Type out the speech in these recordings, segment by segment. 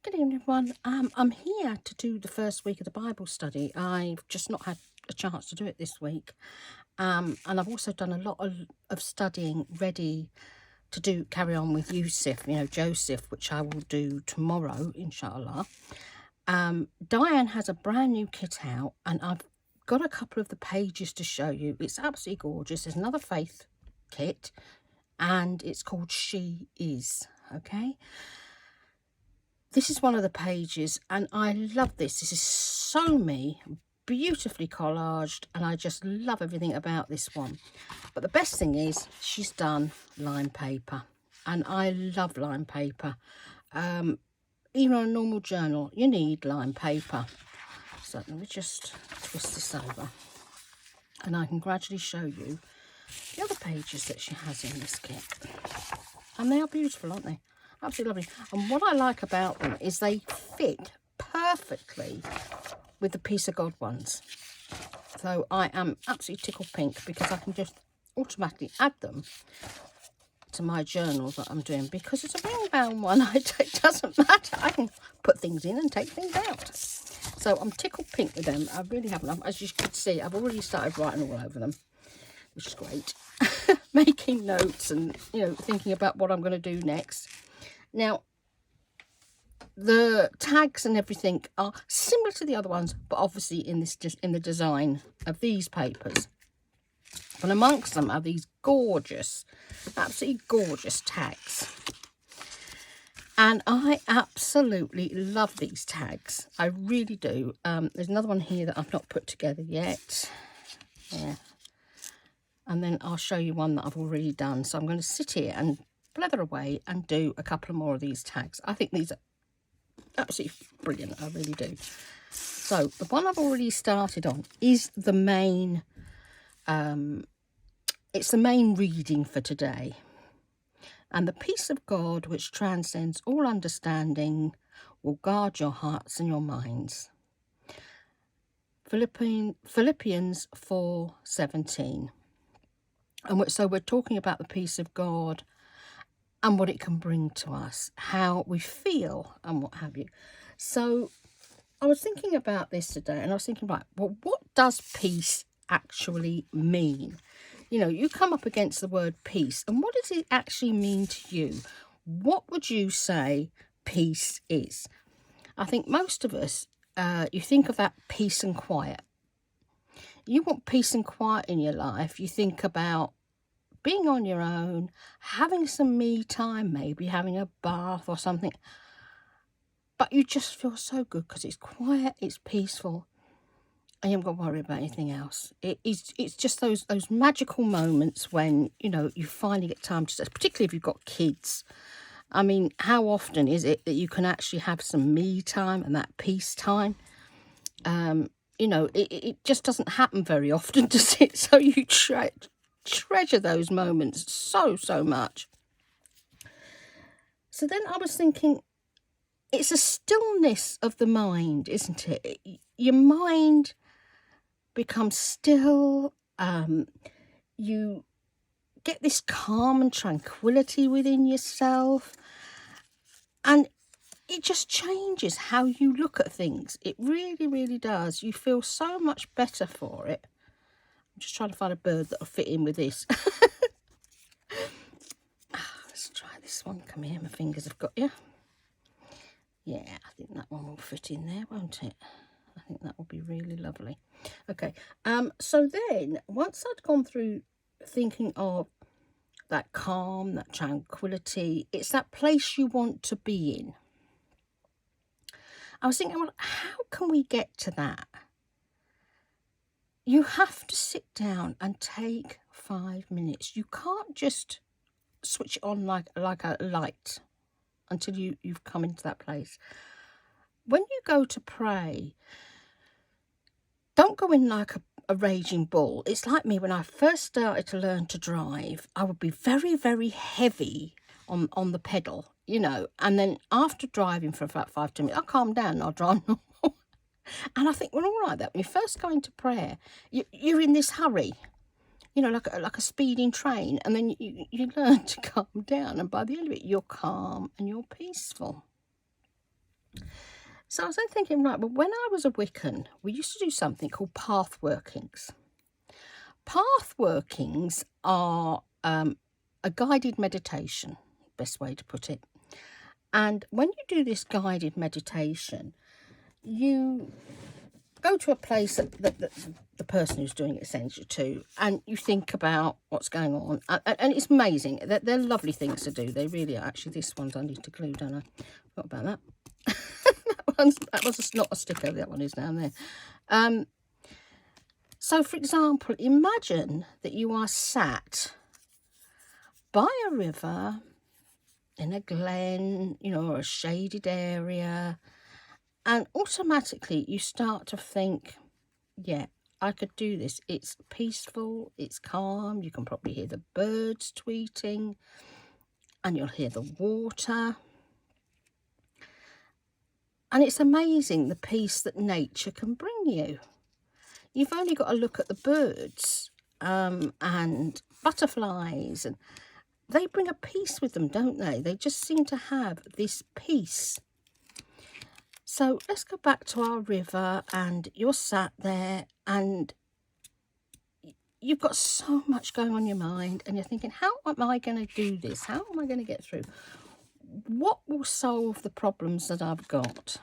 Good evening, everyone. I'm here to do the first week of the Bible study. I've just not had a chance to do it this week. And I've also done a lot of studying ready to carry on with Joseph, which I will do tomorrow, inshallah. Diane has a brand new kit out, and I've got a couple of the pages to show you. It's absolutely gorgeous. There's another faith kit, and it's called She Is, okay? This is one of the pages, and I love this. This is so me, beautifully collaged, and I just love everything about this one. But the best thing is she's done lined paper, and I love lined paper. Even on a normal journal, you need lined paper. So let me just twist this over, and I can gradually show you the other pages that she has in this kit. And they are beautiful, aren't they? Absolutely lovely. And what I like about them is they fit perfectly with the Peace of God ones. So I am absolutely tickled pink because I can just automatically add them to my journal that I'm doing, because it's a ring bound one. It doesn't matter. I can put things in and take things out. So I'm tickled pink with them. I really haven't. As you can see, I've already started writing all over them, which is great. Making notes and, thinking about what I'm going to do next. Now, the tags and everything are similar to the other ones, but obviously in the design of these papers. But amongst them are these gorgeous, absolutely gorgeous tags. And I absolutely love these tags. I really do. There's another one here that I've not put together yet. Yeah. And then I'll show you one that I've already done. So I'm going to sit here and blather away and do a couple more of these tags. I think these are absolutely brilliant. I really do. So the one I've already started on is the main, it's the main reading for today. And the peace of God, which transcends all understanding, will guard your hearts and your minds. Philippians 4:17. And so we're talking about the peace of God and what it can bring to us, how we feel and what have you. So I was thinking about this today, and I was thinking, right, well, what does peace actually mean? You come up against the word peace, and what does it actually mean to you? What would you say peace is? I think most of us, you think of that peace and quiet. You want peace and quiet in your life. You think about being on your own, having some me time, maybe having a bath or something. But you just feel so good because it's quiet, it's peaceful, and you haven't got to worry about anything else. It's just those magical moments when, you finally get time to, particularly if you've got kids. I mean, how often is it that you can actually have some me time and that peace time? It just doesn't happen very often, does it? So you treasure those moments so much. So then I was thinking, it's a stillness of the mind, isn't it? Your mind becomes still. You get this calm and tranquility within yourself, and it just changes how you look at things. It really does. You feel so much better for it. I'm just trying to find a bird that'll fit in with this. Let's try this one. Come here, my fingers have got you. Yeah, I think that one will fit in there, won't it? I think that will be really lovely. Okay, so then once I'd gone through thinking of that calm, that tranquility, it's that place you want to be in. I was thinking, well, how can we get to that? You have to sit down and take 5 minutes. You can't just switch it on like a light until you've come into that place. When you go to pray, don't go in like a raging bull. It's like me when I first started to learn to drive. I would be very heavy on the pedal, and then after driving for about 5-10 minutes, I'll calm down and I'll drive normal. And I think we're all like that. When you first go into prayer, you're in this hurry, like a speeding train, and then you learn to calm down, and by the end of it, you're calm and you're peaceful. So I was then thinking, right, well, when I was a Wiccan, we used to do something called path workings. Path workings are a guided meditation, best way to put it. And when you do this guided meditation, you go to a place that the person who's doing it sends you to, and you think about what's going on. And it's amazing. They're lovely things to do. They really are. Actually, this one's I need to glue, don't I? Forgot about that. that was not a sticker. That one is down there. So, for example, imagine that you are sat by a river in a glen, or a shaded area, and automatically you start to think, yeah, I could do this. It's peaceful, it's calm, you can probably hear the birds tweeting, and you'll hear the water. And it's amazing the peace that nature can bring you. You've only got to look at the birds and butterflies, and they bring a peace with them, don't they? They just seem to have this peace. So let's go back to our river, and you're sat there and you've got so much going on in your mind, and you're thinking, how am I going to do this? How am I going to get through? What will solve the problems that I've got?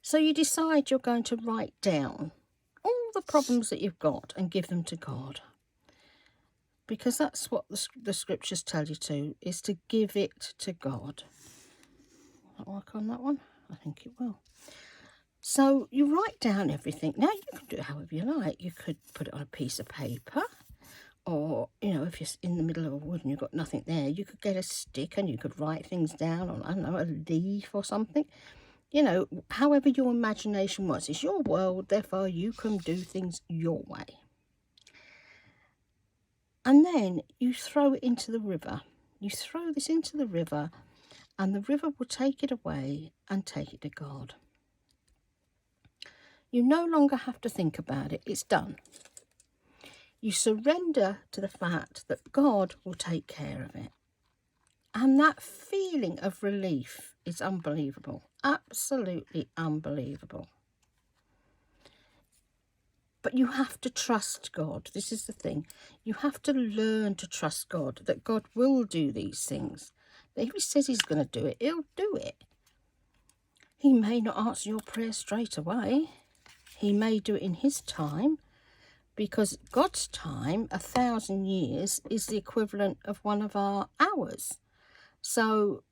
So you decide you're going to write down all the problems that you've got and give them to God. Because that's what the scriptures tell you to, is to give it to God. Will that work on that one? I think it will. So you write down everything. Now you can do it however you like. You could put it on a piece of paper, or, if you're in the middle of a wood and you've got nothing there, you could get a stick and you could write things down on, I don't know, a leaf or something. However your imagination was. It's your world, therefore you can do things your way. And then you throw it into the river. You throw this into the river, and the river will take it away and take it to God. You no longer have to think about it. It's done. You surrender to the fact that God will take care of it. And that feeling of relief is unbelievable. Absolutely unbelievable. But you have to trust God. This is the thing. You have to learn to trust God, that God will do these things. That if he says he's going to do it, he'll do it. He may not answer your prayer straight away. He may do it in his time, because God's time, 1,000 years, is the equivalent of one of our hours. So,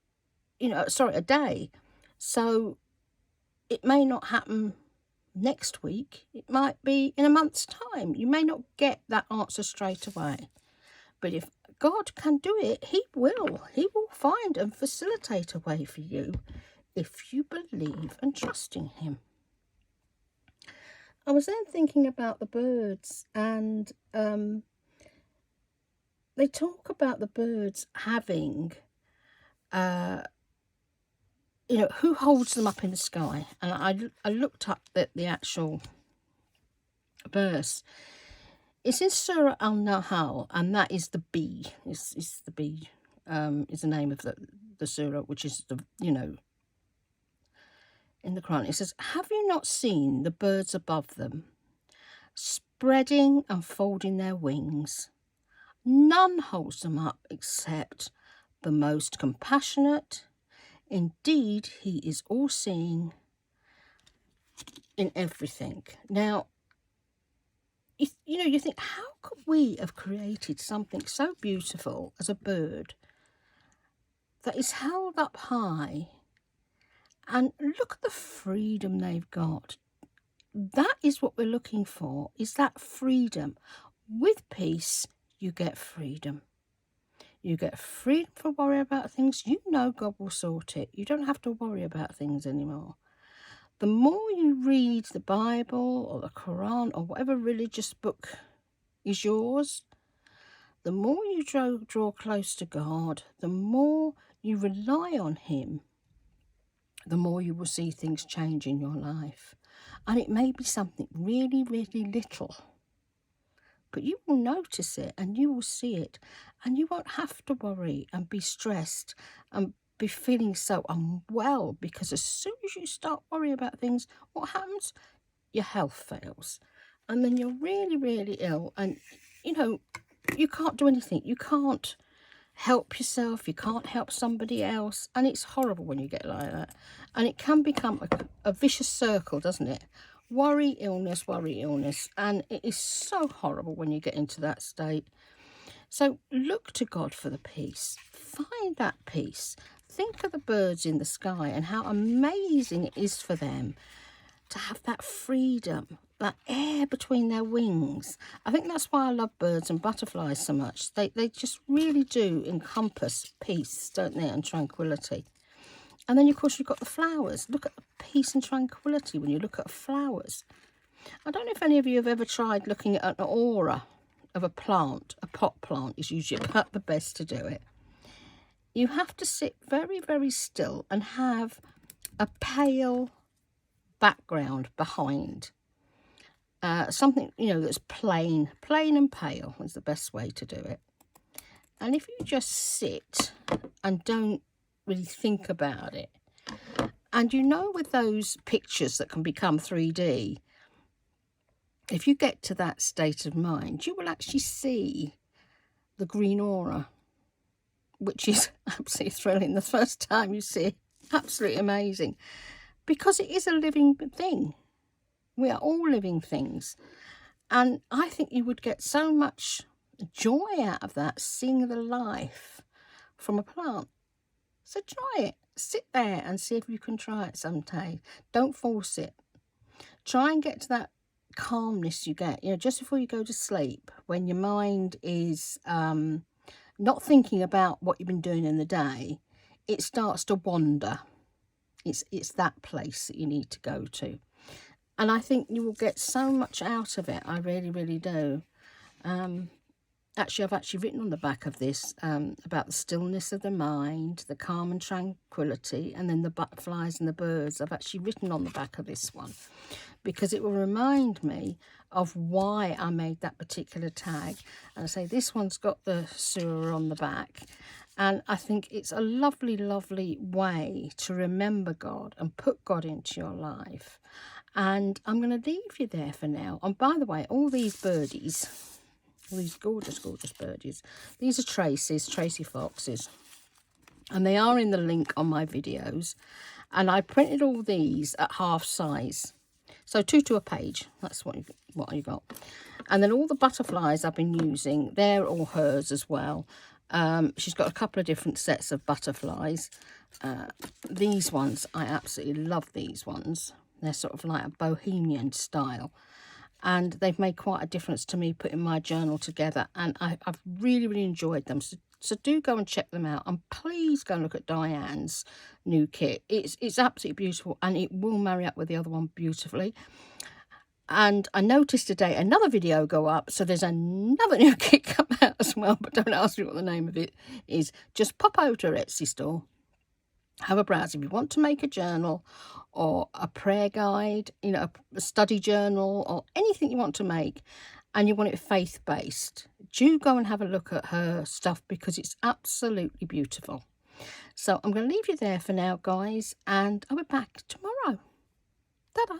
a day. So it may not happen next week. It might be in a month's time. You may not get that answer straight away. But if God can do it, he will. He will find and facilitate a way for you if you believe and trust in him. I was then thinking about the birds, and they talk about the birds having, who holds them up in the sky. And I looked up the actual verse. It's in Surah Al-Nahl, and that is the bee. Is the bee, is the name of the surah, which is in the Quran. It says, "Have you not seen the birds above them, spreading and folding their wings? None holds them up except the most compassionate. Indeed, he is all-seeing in everything." Now, you think, how could we have created something so beautiful as a bird that is held up high? And look at the freedom they've got. That is what we're looking for, is that freedom. With peace, you get freedom. You get freedom to worry about things. You know God will sort it. You don't have to worry about things anymore. The more you read the Bible or the Quran or whatever religious book is yours, the more you draw close to God, the more you rely on him, the more you will see things change in your life. And it may be something really, really little, but you will notice it and you will see it, and you won't have to worry and be stressed and be feeling so unwell, because as soon as you start worrying about things, what happens? Your health fails. And then you're really, really ill. And, you know, you can't do anything. You can't help yourself. You can't help somebody else. And it's horrible when you get like that. And it can become a vicious circle, doesn't it? Worry, illness, worry, illness. And it is so horrible when you get into that state. So look to God for the peace. Find that peace. Think of the birds in the sky and how amazing it is for them to have that freedom, that air between their wings. I think that's why I love birds and butterflies so much. They just really do encompass peace, don't they, and tranquility. And then, of course, you've got the flowers. Look at the peace and tranquility when you look at flowers. I don't know if any of you have ever tried looking at an aura of a plant. A pot plant is usually about the best to do it. You have to sit very, very still and have a pale background behind. Something, you know, that's plain and pale is the best way to do it. And if you just sit and don't really think about it, and you know, with those pictures that can become 3D, if you get to that state of mind, you will actually see the green aura, which is absolutely thrilling. The first time you see it, absolutely amazing, because it is a living thing. We are all living things. And I think you would get so much joy out of that, seeing the life from a plant. So try it. Sit there and see if you can try it someday. Don't force it. Try and get to that calmness you get, you know, just before you go to sleep, when your mind is not thinking about what you've been doing in the day. It starts to wander. It's that place that you need to go to. And I think you will get so much out of it. I really, really do. Actually, I've actually written on the back of this about the stillness of the mind, the calm and tranquility, and then the butterflies and the birds. I've actually written on the back of this one, because it will remind me of why I made that particular tag. And I say this one's got the sewer on the back. And I think it's a lovely, lovely way to remember God and put God into your life. And I'm going to leave you there for now. And by the way, all these birdies, all these gorgeous, gorgeous birdies, these are Tracie Foxes. And they are in the link on my videos. And I printed all these at half size. So 2 to a page, that's what you got. And then all the butterflies I've been using, they're all hers as well. She's got a couple of different sets of butterflies. These ones, I absolutely love these ones. They're sort of like a bohemian style. And they've made quite a difference to me putting my journal together. And I've really, really enjoyed them. So do go and check them out. And please go and look at Diane's new kit. It's absolutely beautiful. And it will marry up with the other one beautifully. And I noticed today another video go up. So there's another new kit come out as well. But don't ask me what the name of it is. Just pop over to her Etsy store. Have a browse. If you want to make a journal or a prayer guide, you know, a study journal or anything you want to make, and you want it faith-based, do go and have a look at her stuff, because it's absolutely beautiful. So I'm going to leave you there for now, guys, and I'll be back tomorrow. Ta-da!